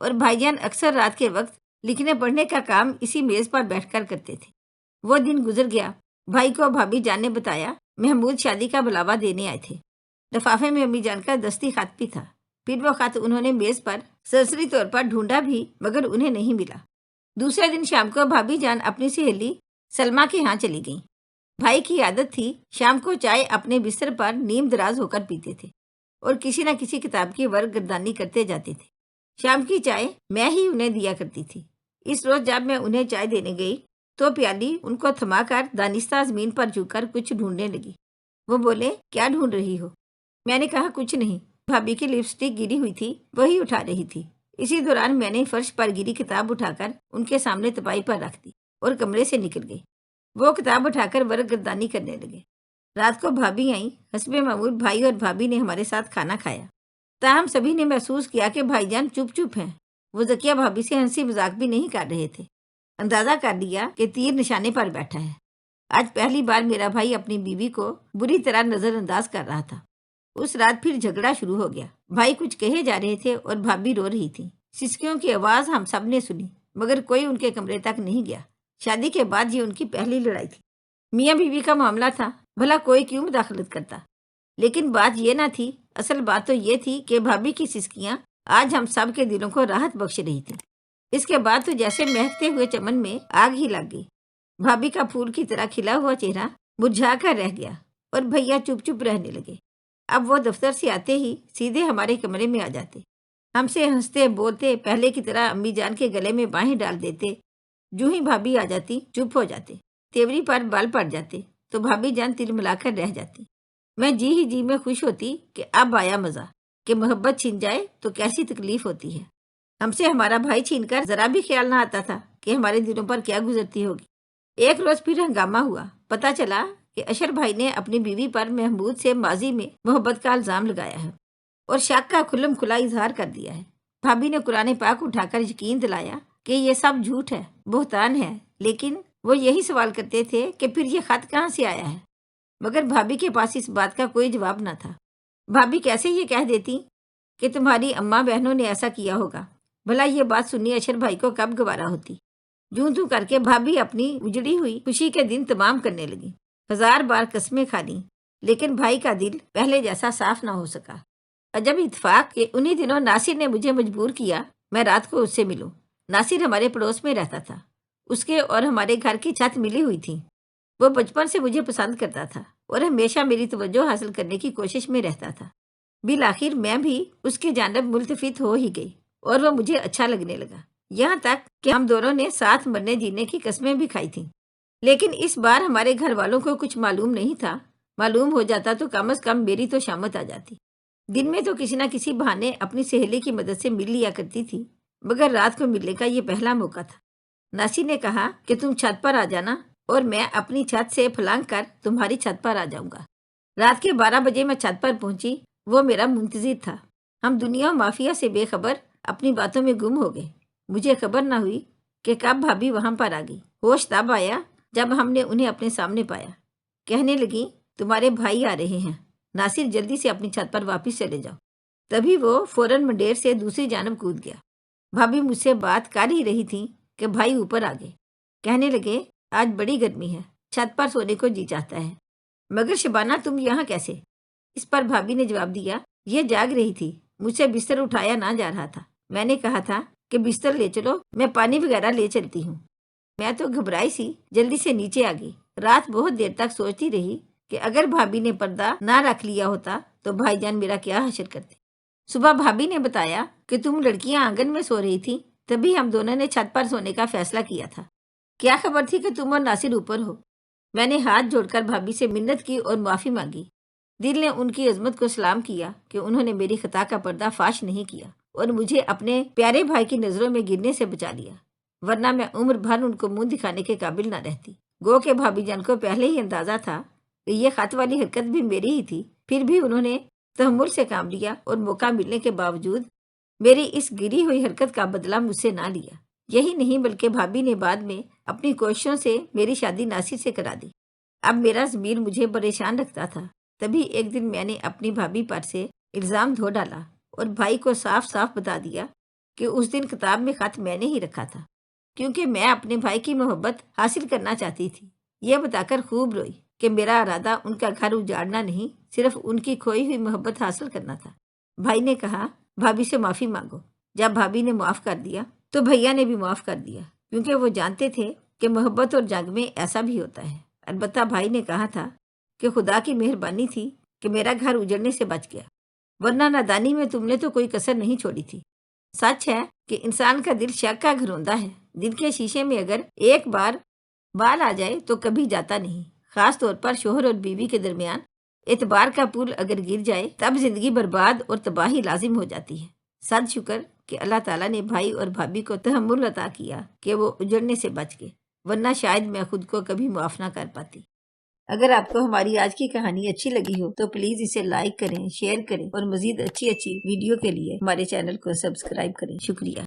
اور بھائی جان اکثر رات کے وقت لکھنے پڑھنے کا کام اسی میز پر بیٹھ کر کرتے تھے۔ وہ دن گزر گیا۔ بھائی کو بھابھی جان نے بتایا محمود شادی کا بلاوا دینے آئے تھے۔ لفافے میں امی جان کا دستی خط بھی تھا۔ پھر وہ خط انہوں نے میز پر سرسری طور پر ڈھونڈا بھی مگر انہیں نہیں ملا۔ دوسرے دن شام کو بھابھی جان اپنی سہیلی سلمہ کے ہاں چلی گئیں۔ بھائی کی عادت تھی شام کو چائے اپنے بستر پر نیم دراز ہو کر پیتے تھے اور کسی نہ کسی کتاب کی ورق گردانی کرتے جاتے تھے۔ شام کی چائے میں ہی انہیں دیا کرتی تھی۔ اس روز جب میں انہیں چائے دینے گئی تو پیالی ان کو تھما کر دانستہ زمین پر جھک کر کچھ ڈھونڈنے لگی۔ وہ بولے کیا ڈھونڈ رہی ہو؟ میں نے کہا کچھ نہیں۔ بھابھی کی لپسٹک گری ہوئی تھی وہی اٹھا رہی تھی۔ اسی دوران میں نے فرش پر گری کتاب اٹھا کر ان کے سامنے تپائی پر رکھ دی اور کمرے سے نکل گئی۔ وہ کتاب اٹھا کر ورق گردانی کرنے لگے۔ رات کو بھابھی آئیں۔ حسب معمول بھائی اور بھابھی نے ہمارے ساتھ کھانا کھایا۔ تاہم سبھی نے محسوس کیا کہ بھائی جان چپ چپ ہیں۔ وہ ذکیہ بھابھی سے ہنسی مذاق بھی نہیں کر رہے تھے۔ اندازہ کر لیا کہ تیر نشانے پر بیٹھا ہے۔ آج پہلی بار میرا بھائی اپنی بیوی کو بری طرح نظر انداز کر رہا تھا۔ اس رات پھر جھگڑا شروع ہو گیا۔ بھائی کچھ کہے جا رہے تھے اور بھابھی رو رہی تھی۔ سسکیوں کی آواز ہم سب نے سنی مگر کوئی ان کے کمرے تک نہیں گیا۔ شادی کے بعد یہ ان کی پہلی لڑائی تھی۔ میاں بیوی کا معاملہ تھا، بھلا کوئی کیوں مداخلت کرتا؟ لیکن بات یہ نہ تھی، اصل بات تو یہ تھی کہ بھابھی کی سسکیاں آج ہم سب کے دلوں کو راحت بخش رہی تھی۔ اس کے بعد تو جیسے مہکتے ہوئے چمن میں آگ ہی لگ گئی۔ بھابھی کا پھول کی طرح کھلا ہوا چہرہ مرجھا کر رہ گیا اور بھیا چپ چپ رہنے لگے۔ اب وہ دفتر سے آتے ہی سیدھے ہمارے کمرے میں آ جاتے، ہم سے ہنستے بولتے پہلے کی طرح امی جان کے گلے میں باہیں ڈال دیتے۔ جو ہی بھابھی آ جاتی چپ ہو جاتے، تیوری پر بال پڑ جاتے تو بھابھی جان تل ملا کر رہ جاتی۔ میں جی ہی جی میں خوش ہوتی کہ اب آیا مزہ، کہ محبت چھن جائے تو کیسی تکلیف ہوتی ہے۔ ہم سے ہمارا بھائی چھین کر ذرا بھی خیال نہ آتا تھا کہ ہمارے دلوں پر کیا گزرتی ہوگی۔ ایک روز پھر ہنگامہ ہوا۔ پتہ چلا کہ اشر بھائی نے اپنی بیوی پر محمود سے ماضی میں محبت کا الزام لگایا ہے اور شک کا کھلم کھلا اظہار کر دیا ہے۔ بھابھی نے قرآن پاک اٹھا کر یقین دلایا کہ یہ سب جھوٹ ہے، بہتان ہے، لیکن وہ یہی سوال کرتے تھے کہ پھر یہ خط کہاں سے آیا ہے، مگر بھابھی کے پاس اس بات کا کوئی جواب نہ تھا۔ بھابھی کیسے یہ کہہ دیتی کہ تمہاری اماں بہنوں نے ایسا کیا ہوگا؟ بھلا یہ بات سنی اشر بھائی کو کب گوارا ہوتی؟ جوں توں کر کے بھابھی اپنی اجڑی ہوئی خوشی کے دن تمام کرنے لگی۔ ہزار بار قسمیں کھا لیں لیکن بھائی کا دل پہلے جیسا صاف نہ ہو سکا۔ عجب اتفاق کہ انہی دنوں ناصر نے مجھے مجبور کیا میں رات کو اس سے ملوں۔ ناصر ہمارے پڑوس میں رہتا تھا۔ اس کے اور ہمارے گھر کی چھت ملی ہوئی تھی۔ وہ بچپن سے مجھے پسند کرتا تھا اور ہمیشہ میری توجہ حاصل کرنے کی کوشش میں رہتا تھا۔ بالآخر میں بھی اس کی جانب ملتفت ہو ہی گئی اور وہ مجھے اچھا لگنے لگا، یہاں تک کہ ہم دونوں نے ساتھ مرنے جینے کی قسمیں بھی کھائی تھیں۔ لیکن اس بار ہمارے گھر والوں کو کچھ معلوم نہیں تھا۔ معلوم ہو جاتا تو کم از کم میری تو شامت آ جاتی۔ دن میں تو کسی نہ کسی بہانے اپنی سہیلی کی مدد سے مل لیا کرتی تھی، مگر رات کو ملنے کا یہ پہلا موقع تھا۔ ناصر نے کہا کہ تم چھت پر آ جانا اور میں اپنی چھت سے پھلانگ کر تمہاری چھت پر آ جاؤں گا۔ رات کے 12 بجے میں چھت پر پہنچی۔ وہ میرا منتظر تھا۔ ہم دنیا و مافیا سے بے خبر اپنی باتوں میں گم ہو گئے۔ مجھے خبر نہ ہوئی کہ کب بھابھی وہاں پر آ گئی۔ ہوش تب آیا جب ہم نے انہیں اپنے سامنے پایا۔ کہنے لگی تمہارے بھائی آ رہے ہیں، ناصر جلدی سے اپنی چھت پر واپس چلے جاؤ۔ تبھی وہ فوراً منڈیر سے دوسری جانب کود گیا۔ بھابھی مجھ سے بات کر ہی رہی تھی کہ بھائی اوپر آ گئے۔ کہنے لگے آج بڑی گرمی ہے، چھت پر سونے کو جی چاہتا ہے، مگر شبانہ تم یہاں کیسے؟ اس پر بھابھی نے جواب دیا یہ جاگ رہی تھی، مجھ سے بستر اٹھایا نہ جا رہا تھا۔ میں نے کہا تھا کہ بستر لے چلو، میں پانی وغیرہ لے چلتی ہوں۔ میں تو گھبرائی سی جلدی سے نیچے آ گئی۔ رات بہت دیر تک سوچتی رہی کہ اگر بھابھی نے پردہ نہ رکھ لیا ہوتا تو بھائی جان میرا کیا حشر کرتے۔ صبح بھابھی نے بتایا کہ تم لڑکیاں آنگن میں سو رہی تھی، تبھی ہم دونوں نے چھت پر سونے کا فیصلہ کیا تھا۔ کیا خبر تھی کہ تم اور ناصر اوپر ہو؟ میں نے ہاتھ جوڑ کر بھابھی سے منت کی اور معافی مانگی۔ دل نے ان کی عظمت کو سلام کیا کہ انہوں نے میری خطا کا پردہ فاش نہیں کیا اور مجھے اپنے پیارے بھائی کی نظروں میں گرنے سے بچا لیا، ورنہ میں عمر بھر ان کو منہ دکھانے کے قابل نہ رہتی۔ گو کہ بھابھی جان کو پہلے ہی اندازہ تھا کہ یہ خط والی حرکت بھی میری ہی تھی، پھر بھی انہوں نے تحمل سے کام لیا اور موقع ملنے کے باوجود میری اس گری ہوئی حرکت کا بدلہ مجھ سے نہ لیا۔ یہی نہیں بلکہ بھابھی نے بعد میں اپنی کوششوں سے میری شادی ناصر سے کرا دی۔ اب میرا ضمیر مجھے پریشان رکھتا تھا۔ تبھی ایک دن میں نے اپنی بھابھی پر سے الزام دھو ڈالا اور بھائی کو صاف صاف بتا دیا کہ اس دن کتاب میں خط میں نے ہی رکھا تھا، کیونکہ میں اپنے بھائی کی محبت حاصل کرنا چاہتی تھی۔ یہ بتا کر خوب روئی کہ میرا ارادہ ان کا گھر اجاڑنا نہیں، صرف ان کی کھوئی ہوئی محبت حاصل کرنا تھا۔ بھائی نے کہا، بھابھی سے معافی مانگو۔ جب بھابھی نے معاف کر دیا تو بھیا نے بھی معاف کر دیا، کیونکہ وہ جانتے تھے کہ محبت اور جنگ میں ایسا بھی ہوتا ہے۔ البتہ بھائی نے کہا تھا کہ خدا کی مہربانی تھی کہ میرا گھر اجڑنے سے بچ گیا، ورنہ نادانی میں تم نے تو کوئی کسر نہیں چھوڑی تھی۔ سچ ہے کہ انسان کا دل شک کا گھروندا ہے۔ دل کے شیشے میں اگر ایک بار بال آ جائے تو کبھی جاتا نہیں، خاص طور پر شوہر اور بیوی کے درمیان اعتبار کا پل اگر گر جائے تب زندگی برباد اور تباہی لازم ہو جاتی ہے۔ صد شکر کہ اللہ تعالیٰ نے بھائی اور بھابھی کو تحمل عطا کیا کہ وہ اجڑنے سے بچ گئے، ورنہ شاید میں خود کو کبھی معاف نہ کر پاتی۔ اگر آپ کو ہماری آج کی کہانی اچھی لگی ہو تو پلیز اسے لائک کریں، شیئر کریں اور مزید اچھی ویڈیو کے لیے ہمارے چینل کو سبسکرائب کریں۔ شکریہ۔